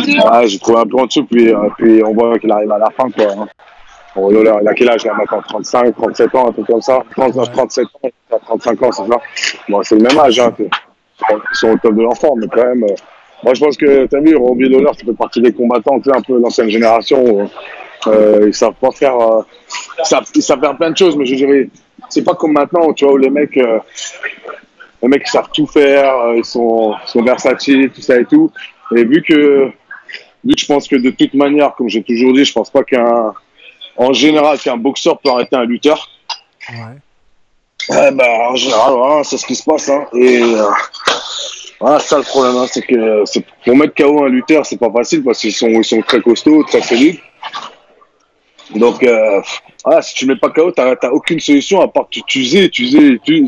Ouais, j'ai trouvé un peu en dessous, puis on voit qu'il arrive à la fin, quoi. Hein. Bon, il a quel âge là maintenant? 35, 37 ans, un truc comme ça. 39, 37 ans, 35 ans, c'est ça. Bon, c'est le même âge, hein. Ils sont au top de leur forme, mais quand même. Moi, je pense que, t'as vu, Robbie Lawler, ça fait partie des combattants, tu sais, un peu l'ancienne génération. Ils savent pas faire. Ils savent faire plein de choses, mais je dirais, c'est pas comme maintenant, tu vois, où les mecs, ils savent tout faire, ils sont versatiles, tout ça et tout. Et vu que je pense que de toute manière, comme j'ai toujours dit, je pense pas en général, qu'un boxeur peut arrêter un lutteur. Ouais. En général, voilà, c'est ce qui se passe. Hein. Et voilà, c'est ça le problème. Hein, c'est que pour mettre KO un lutteur, c'est pas facile parce qu'ils sont très costauds, très solides. Donc, voilà, si tu mets pas KO, t'as aucune solution à part t'user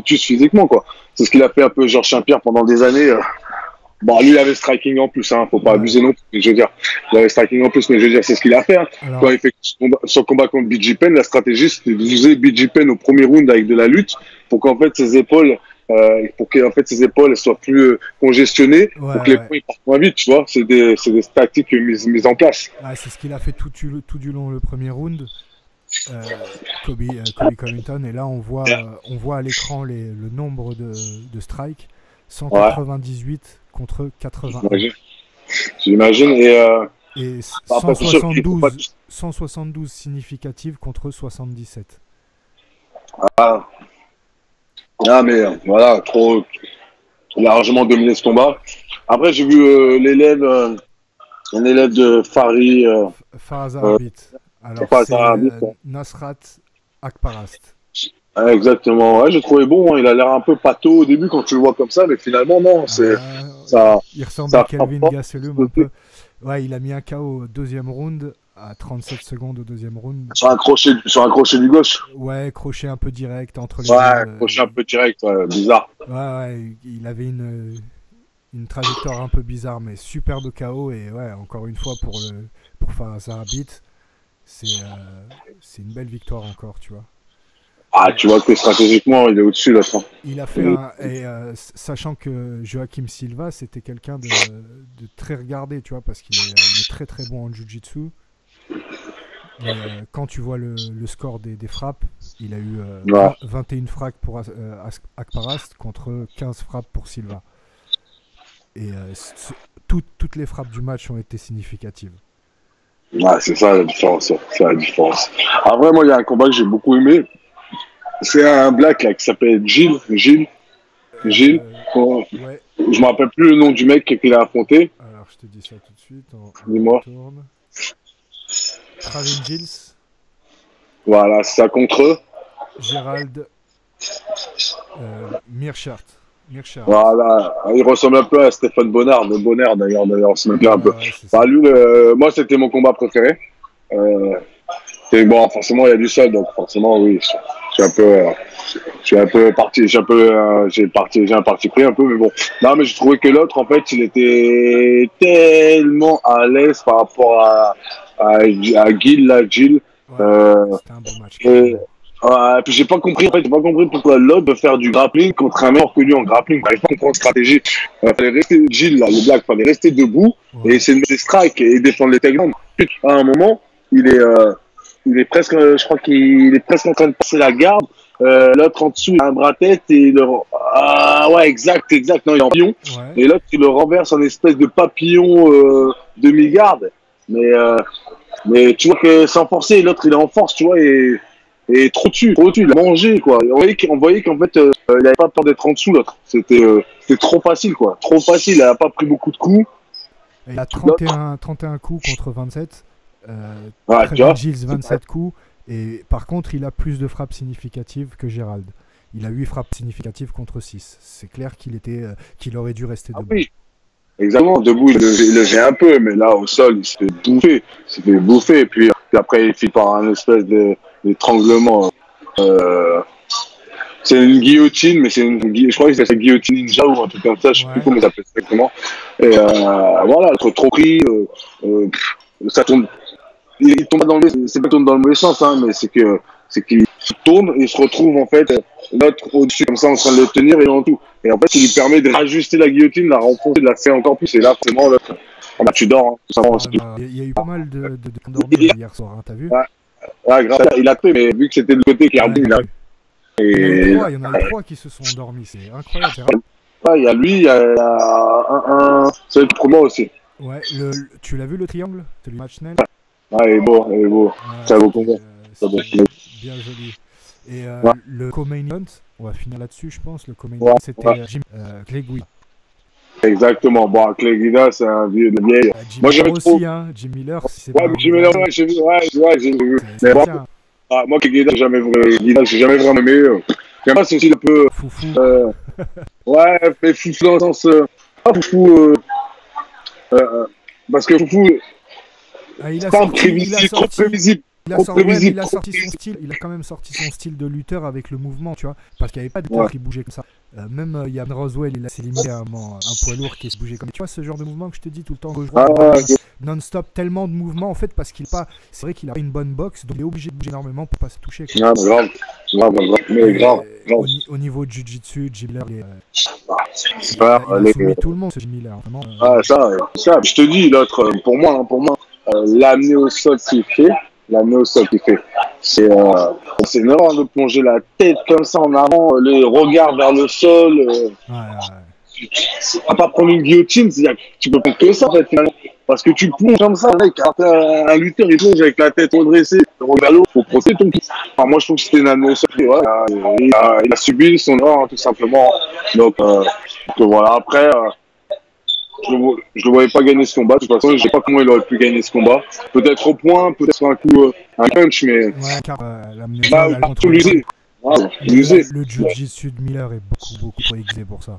physiquement, quoi. C'est ce qu'il a fait un peu Georges Saint-Pierre pendant des années. Bon, lui, il avait striking en plus, hein. Faut pas abuser non plus. Je veux dire, il avait striking en plus, mais je veux dire, c'est ce qu'il a fait. Hein. Alors... Quand il fait son combat contre BJ Penn, la stratégie, c'était d'user BJ Penn au premier round avec de la lutte pour qu'en fait ses épaules, soient plus congestionnées, pour que les points partent moins vite, tu vois. C'est des tactiques mises en place. Ouais, c'est ce qu'il a fait tout du long le premier round. Kobe Covington, et là on voit à l'écran le nombre de strikes. 198 contre 80. J'imagine. Et 172 significatives contre 77. Ah, mais voilà, trop largement dominé ce combat. Après, j'ai vu un élève de Faraz Arabit. Alors, c'est Nasrat Akparast. Exactement, ouais, j'ai trouvé bon, hein. Il a l'air un peu pâteau au début quand tu le vois comme ça, mais finalement non, il ressemble à Kelvin Gastelum un peu. Ouais, il a mis un KO au deuxième round à 37 secondes au deuxième round. Sur un crochet du gauche. Ouais, crochet un peu direct entre les deux. Crochet un peu direct, bizarre. Ouais, il avait une trajectoire un peu bizarre, mais superbe KO, et ouais, encore une fois pour Faraz Arabit, c'est une belle victoire encore, tu vois. Ah, tu vois que stratégiquement, il est au-dessus, là. Il a fait sachant que Joaquim Silva, c'était quelqu'un de très regardé, tu vois, parce qu'il est très très bon en jiu-jitsu. Quand tu vois le score des frappes, il a eu 21 frappes pour Akparast contre 15 frappes pour Silva. Et toutes les frappes du match ont été significatives. Ouais, c'est ça la différence. C'est la différence. Après, moi, il y a un combat que j'ai beaucoup aimé. C'est un black là qui s'appelle Gilles. Ouais. Je me rappelle plus le nom du mec qu'il a affronté. Alors je te dis ça tout de suite. Dis-moi. Travin Gilles. Voilà, c'est ça contre eux. Gérald Meerschaert. Voilà, il ressemble un peu à Stéphane Bonnard, d'ailleurs, on se met bien un peu. Lui, moi, c'était mon combat préféré. Et bon, forcément, il y a du sol, donc forcément, oui, j'ai un parti pris un peu, mais bon. Non, mais j'ai trouvé que l'autre, en fait, il était tellement à l'aise par rapport à Gilles. Ouais, c'était un bon match. Puis j'ai pas compris pourquoi l'autre veut faire du grappling contre un mec connu en grappling. J'arrive pas à comprendre stratégie. Fallait rester, Gilles, là, le black, fallait rester debout et essayer de mettre des strikes et défendre les takedowns. À un moment, il est presque, je crois qu'il est presque en train de passer la garde. L'autre en dessous, il a un bras-tête et exact. Non, il est en papillon. Ouais. Et l'autre, il le renverse en espèce de papillon demi-garde. Mais tu vois que sans forcer, l'autre, il est en force, tu vois, et trop dessus, il a mangé, quoi. On voyait qu'en fait, il n'avait pas peur d'être en dessous, l'autre. C'était trop facile, quoi. Trop facile, il n'a pas pris beaucoup de coups. Il a 31 coups contre 27. Gilles 27 coups, et par contre il a plus de frappes significatives que Gérald. Il a 8 frappes significatives contre 6. C'est clair qu'il aurait dû rester debout. Oui, exactement, debout il le faisait un peu, mais là au sol il s'est fait bouffer, et puis après il finit par un espèce d'étranglement. C'est une guillotine, mais je crois que c'est une guillotine ninja ou un truc comme ça, je sais plus comment ça s'appelle exactement. Et voilà, trop pris, ça tombe. Il tombe c'est pas qu'il tombe dans le mauvais sens, hein, mais c'est que c'est qu'il se tourne et se retrouve en fait l'autre au-dessus, comme ça en train de le tenir et en tout. Et en fait, il lui permet de rajuster la guillotine, la renfoncer, de la faire encore plus. Et là, forcément, l'autre, tu dors. Il y a eu pas mal de dormir hier soir, hein, t'as vu? Ouais, grave, il a fait, mais vu que c'était de côté qui a il a. Il y en a eu trois qui se sont endormis, c'est incroyable. Il y a lui, il y a c'est le promo aussi. Ouais, tu l'as vu le triangle? Celui de Matchnell? Ouais, il est beau, il est beau. Ça vaut combien? Bien joli. Et le co-main event, on va finir là-dessus, je pense. Le co-main event, c'était Clay Guida. Exactement. Bon, Clay Guida, c'est un vieux de vieille. Moi, j'avais aussi, trop... hein. Jim Miller, si c'est pas. Ouais, Jim Miller, j'ai vu. J'ai vu. Mais bon, moi, Clay Guida, j'ai jamais vraiment aimé. J'aime pas ce style un peu. Foufou. Ouais, mais foufou dans le sens. Pas foufou. Parce que foufou. Il a trop prévisible. Il a sorti son style, il a quand même sorti son style de lutteur avec le mouvement, tu vois, parce qu'il n'y avait pas de lutteurs qui bougeaient comme ça. Même Yann Roswell, il s'est limité à un poids lourd qui se bougeait comme ça. Tu vois, ce genre de mouvement que je te dis tout le temps, non-stop, tellement de mouvements en fait, parce qu'il pas, c'est vrai qu'il a une bonne boxe, donc il est obligé de bouger énormément pour pas se toucher. Quoi. Grave. Au niveau de Jiu-Jitsu, Jim Miller, il a soumis tout le monde, ce Jim Miller. Vraiment, ça, je te dis, l'autre, pour moi, l'amener au sol qu'il fait. C'est une erreur de plonger la tête comme ça en avant, les regards vers le sol. À pas prendre une guillotine, tu peux pas que ça en fait finalement. Parce que tu plonges comme ça, mec. Un lutteur il plonge avec la tête redressée, le regard l'eau, faut procéder ton pied. Enfin, moi je trouve que c'était une année au sol. Il a subi son erreur, hein, tout simplement. Donc voilà, après. Je le voyais pas gagner ce combat. De toute façon, je sais pas comment il aurait pu gagner ce combat. Peut-être au point, peut-être un coup, un punch, mais. Ouais, car tout l'user. Le jiu-jitsu de Miller est beaucoup trop aiguisé pour ça.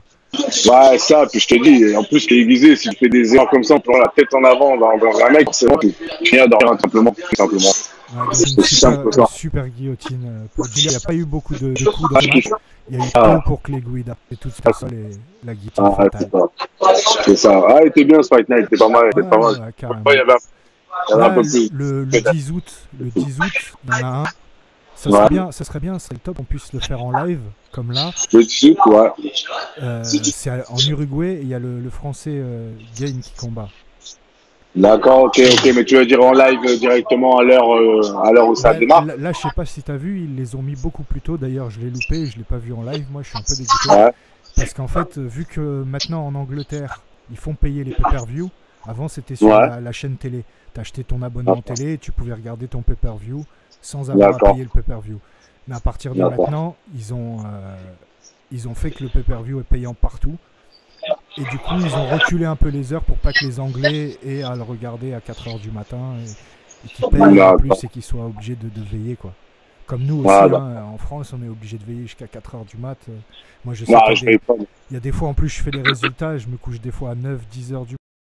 Ouais, ça, puis je te dis, en plus, qu'il est aiguisé, si tu fais des erreurs comme ça, en prenant la tête en avant dans un mec, c'est bon, tu finis à dormir simplement. Ouais, super guillotine. Il n'y a pas eu beaucoup de coups dans le match. Il y a eu tout pour Clay Guida. Et tout ça, la guillotine fatale. C'est ça. Ah, il était bien ce Fight Night, il était pas mal. Il y avait un peu plus. Le 10 août, il y en a un. Ça serait bien, ce serait top qu'on puisse le faire en live, comme là. Le 10 août, ouais. C'est en Uruguay, et il y a le français Gain qui combat. D'accord, ok, mais tu veux dire en live directement à l'heure où ça démarre? Là, je sais pas si tu as vu, ils les ont mis beaucoup plus tôt. D'ailleurs, je l'ai loupé, je l'ai pas vu en live. Moi, je suis un peu dégoûté. Ouais. Parce qu'en fait, vu que maintenant en Angleterre, ils font payer les pay-per-view, avant c'était sur la chaîne télé. Tu achetais ton abonnement télé et tu pouvais regarder ton pay-per-view sans avoir à payer le pay-per-view. Mais à partir de maintenant, ils ont fait que le pay-per-view est payant partout. Et du coup, ils ont reculé un peu les heures pour pas que les Anglais aient à le regarder à 4h du matin et qu'ils payent en plus et qu'ils soient obligés de veiller, quoi. Comme nous aussi, en France, on est obligé de veiller jusqu'à 4h du mat. Moi, je sais qu'il y a des fois, en plus, je fais les résultats, je me couche des fois à 9-10h du